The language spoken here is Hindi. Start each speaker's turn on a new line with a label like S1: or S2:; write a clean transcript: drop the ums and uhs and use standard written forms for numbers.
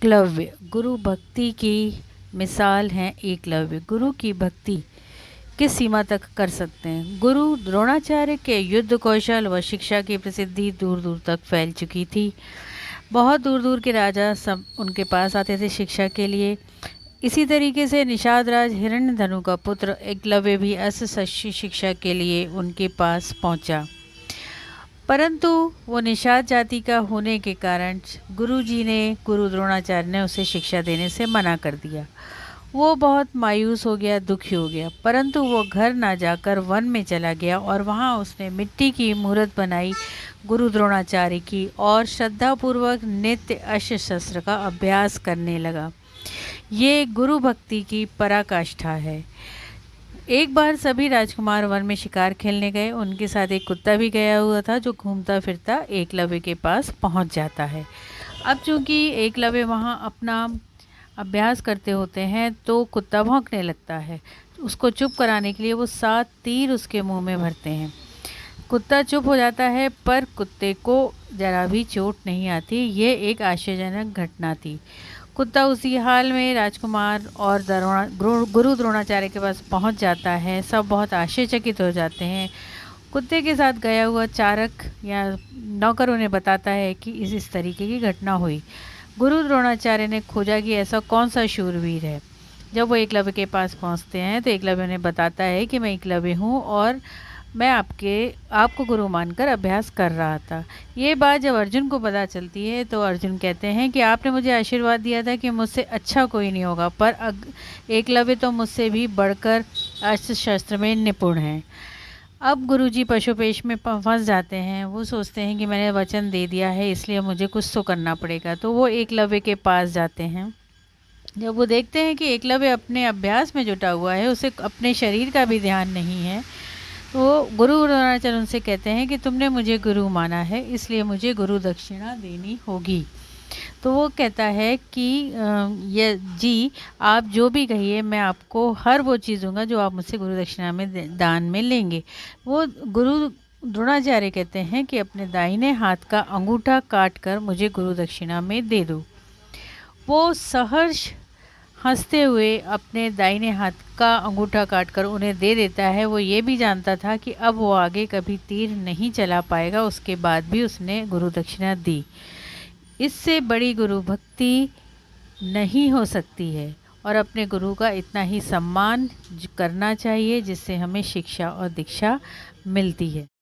S1: एकलव्य गुरु भक्ति की मिसाल हैं। एकलव्य गुरु की भक्ति किस सीमा तक कर सकते हैं। गुरु द्रोणाचार्य के युद्ध कौशल व शिक्षा की प्रसिद्धि दूर दूर तक फैल चुकी थी। बहुत दूर दूर के राजा सब उनके पास आते थे शिक्षा के लिए। इसी तरीके से निषाद राज हिरण्यधनु का पुत्र एकलव्य भी अस्त्र शिक्षा के लिए उनके पास पहुंचा, परंतु वो निषाद जाति का होने के कारण गुरु द्रोणाचार्य ने उसे शिक्षा देने से मना कर दिया। वो बहुत मायूस हो गया, दुखी हो गया, परंतु वो घर ना जाकर वन में चला गया और वहाँ उसने मिट्टी की मूर्त बनाई गुरु द्रोणाचार्य की और श्रद्धापूर्वक नित्य अस्त्र शस्त्र का अभ्यास करने लगा। ये गुरु भक्ति की पराकाष्ठा है। एक बार सभी राजकुमार वन में शिकार खेलने गए। उनके साथ एक कुत्ता भी गया हुआ था जो घूमता फिरता एकलव्य के पास पहुंच जाता है। अब चूंकि एकलव्य वहां अपना अभ्यास करते होते हैं तो कुत्ता भौंकने लगता है। उसको चुप कराने के लिए वो 7 तीर उसके मुंह में भरते हैं। कुत्ता चुप हो जाता है पर कुत्ते को जरा भी चोट नहीं आती। ये एक आश्चर्यजनक घटना थी। कुत्ता उसी हाल में राजकुमार और गुरु द्रोणाचार्य के पास पहुंच जाता है। सब बहुत आश्चर्यचकित हो जाते हैं। कुत्ते के साथ गया हुआ चारक या नौकर उन्हें बताता है कि इस तरीके की घटना हुई। गुरु द्रोणाचार्य ने खोजा कि ऐसा कौन सा शूरवीर है। जब वो एकलव्य के पास पहुंचते हैं तो एकलव्य उन्हें बताता है कि मैं एकलव्य हूँ और मैं आपको गुरु मानकर अभ्यास कर रहा था। ये बात जब अर्जुन को पता चलती है तो अर्जुन कहते हैं कि आपने मुझे आशीर्वाद दिया था कि मुझसे अच्छा कोई नहीं होगा, पर एकलव्य तो मुझसे भी बढ़कर अस्त्र शस्त्र में निपुण है। अब गुरुजी पशुपेश में फंस जाते हैं। वो सोचते हैं कि मैंने वचन दे दिया है इसलिए मुझे कुछ तो करना पड़ेगा, तो वो एकलव्य के पास जाते हैं। जब वो देखते हैं कि एकलव्य अपने अभ्यास में जुटा हुआ है, उसे अपने शरीर का भी ध्यान नहीं है, तो गुरु द्रोणाचार्य उनसे कहते हैं कि तुमने मुझे गुरु माना है इसलिए मुझे गुरु दक्षिणा देनी होगी। तो वो कहता है कि ये जी आप जो भी कहिए मैं आपको हर वो चीज़ दूंगा जो आप मुझसे गुरु दक्षिणा में दान में लेंगे। वो गुरु द्रोणाचार्य कहते हैं कि अपने दाहिने हाथ का अंगूठा काट कर मुझे गुरु दक्षिणा में दे दो। वो सहर्ष हंसते हुए अपने दाहिने हाथ का अंगूठा काटकर उन्हें दे देता है। वो ये भी जानता था कि अब वो आगे कभी तीर नहीं चला पाएगा। उसके बाद भी उसने गुरु दक्षिणा दी। इससे बड़ी गुरु भक्ति नहीं हो सकती है और अपने गुरु का इतना ही सम्मान करना चाहिए जिससे हमें शिक्षा और दीक्षा मिलती है।